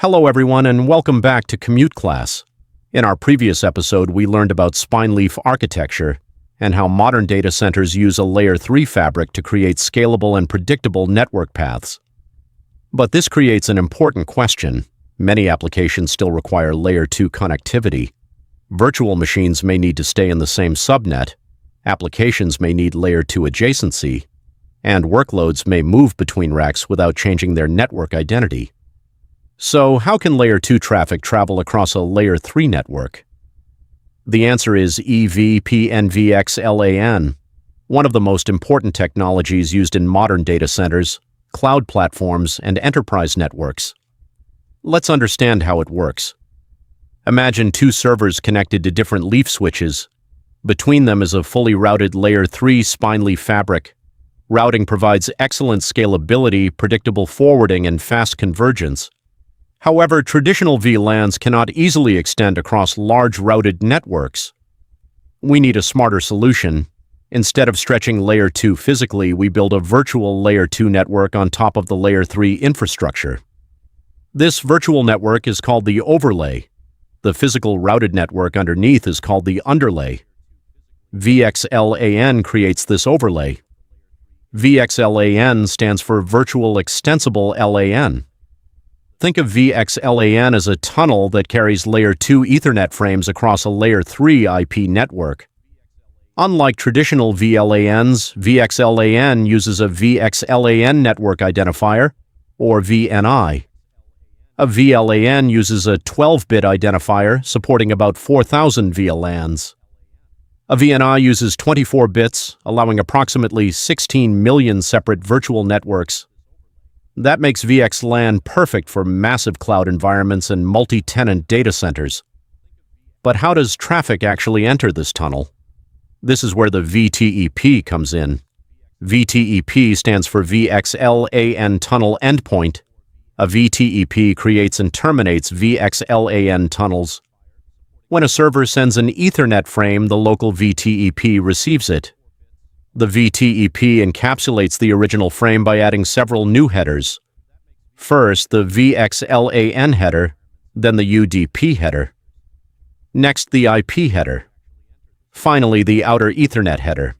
Hello everyone and welcome back to Commute class. In our previous episode, we learned about spine leaf architecture and how modern data centers use a Layer 3 fabric to create scalable and predictable network paths. But this creates an important question. Many applications still require Layer 2 connectivity. Virtual machines may need to stay in the same subnet, applications may need Layer 2 adjacency, and workloads may move between racks without changing their network identity. So, how can Layer 2 traffic travel across a Layer 3 network? The answer is EVPN-VXLAN, one of the most important technologies used in modern data centers, cloud platforms, and enterprise networks. Let's understand how it works. Imagine two servers connected to different leaf switches. Between them is a fully routed Layer 3 spine leaf fabric. Routing provides excellent scalability, predictable forwarding, and fast convergence. However, traditional VLANs cannot easily extend across large routed networks. We need a smarter solution. Instead of stretching Layer 2 physically, we build a virtual Layer 2 network on top of the Layer 3 infrastructure. This virtual network is called the overlay. The physical routed network underneath is called the underlay. VXLAN creates this overlay. VXLAN stands for Virtual Extensible LAN. Think of VXLAN as a tunnel that carries Layer 2 Ethernet frames across a Layer 3 IP network. Unlike traditional VLANs, VXLAN uses a VXLAN network identifier, or VNI. A VLAN uses a 12-bit identifier supporting about 4,000 VLANs. A VNI uses 24 bits, allowing approximately 16 million separate virtual networks. That makes VXLAN perfect for massive cloud environments and multi-tenant data centers. But how does traffic actually enter this tunnel? This is where the VTEP comes in. VTEP stands for VXLAN Tunnel Endpoint. A VTEP creates and terminates VXLAN tunnels. When a server sends an Ethernet frame, the local VTEP receives it. The VTEP encapsulates the original frame by adding several new headers. First, the VXLAN header, then the UDP header. Next, the IP header. Finally, the outer Ethernet header.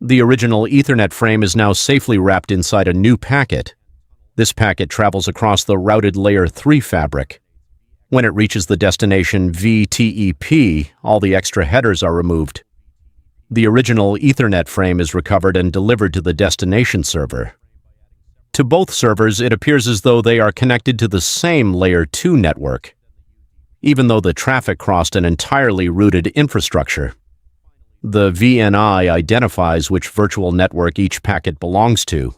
The original Ethernet frame is now safely wrapped inside a new packet. This packet travels across the routed Layer 3 fabric. When it reaches the destination VTEP, all the extra headers are removed. The original Ethernet frame is recovered and delivered to the destination server. To both servers, it appears as though they are connected to the same Layer 2 network, even though the traffic crossed an entirely routed infrastructure. The VNI identifies which virtual network each packet belongs to.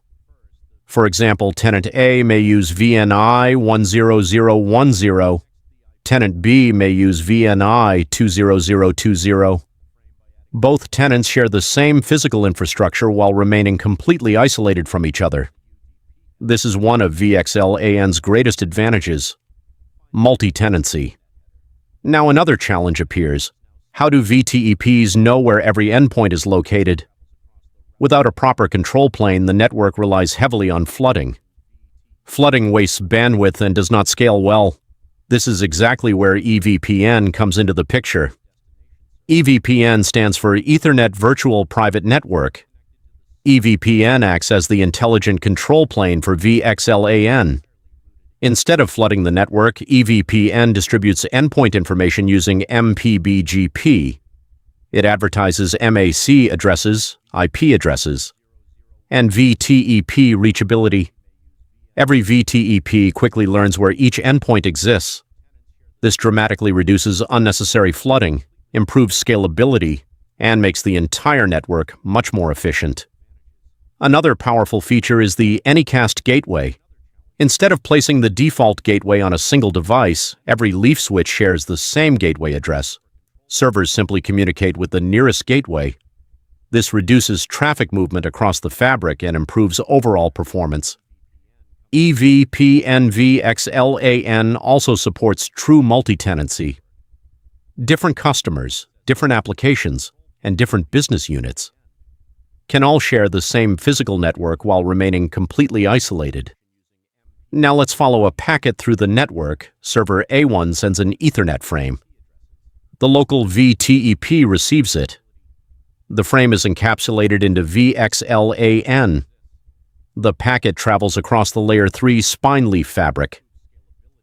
For example, tenant A may use VNI 10010, tenant B may use VNI 20020. Both tenants share the same physical infrastructure while remaining completely isolated from each other. This is one of VXLAN's greatest advantages: multi-tenancy. Now another challenge appears. How do VTEPs know where every endpoint is located? Without a proper control plane, the network relies heavily on flooding. Flooding wastes bandwidth and does not scale well. This is exactly where EVPN comes into the picture. EVPN stands for Ethernet Virtual Private Network. EVPN acts as the intelligent control plane for VXLAN. Instead of flooding the network, EVPN distributes endpoint information using MP-BGP. It advertises MAC addresses, IP addresses, and VTEP reachability. Every VTEP quickly learns where each endpoint exists. This dramatically reduces unnecessary flooding, improves scalability, and makes the entire network much more efficient. Another powerful feature is the Anycast Gateway. Instead of placing the default gateway on a single device, every leaf switch shares the same gateway address. Servers simply communicate with the nearest gateway. This reduces traffic movement across the fabric and improves overall performance. EVPN-VXLAN also supports true multi-tenancy. Different customers, different applications, and different business units can all share the same physical network while remaining completely isolated. Now let's follow a packet through the network. Server A1 sends an Ethernet frame. The local VTEP receives it. The frame is encapsulated into VXLAN. The packet travels across the Layer 3 spine leaf fabric.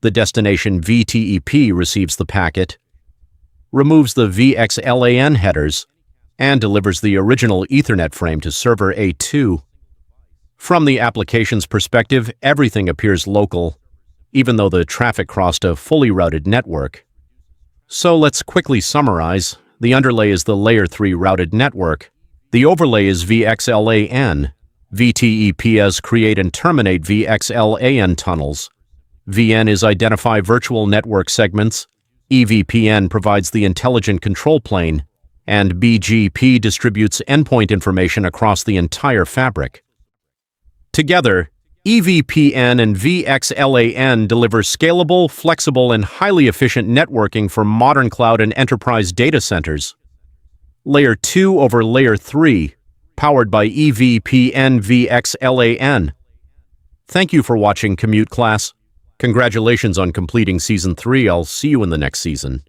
The destination VTEP receives the packet, removes the VXLAN headers, and delivers the original Ethernet frame to server A2. From the application's perspective, everything appears local, even though the traffic crossed a fully routed network. So let's quickly summarize. The underlay is the Layer 3 routed network. The overlay is VXLAN. VTEPs create and terminate VXLAN tunnels. VN is identify virtual network segments. EVPN provides the intelligent control plane. And BGP distributes endpoint information across the entire fabric. Together, EVPN and VXLAN deliver scalable, flexible, and highly efficient networking for modern cloud and enterprise data centers. Layer 2 over Layer 3, powered by EVPN-VXLAN. Thank you for watching Commute class. Congratulations on completing Season 3. I'll see you in the next season.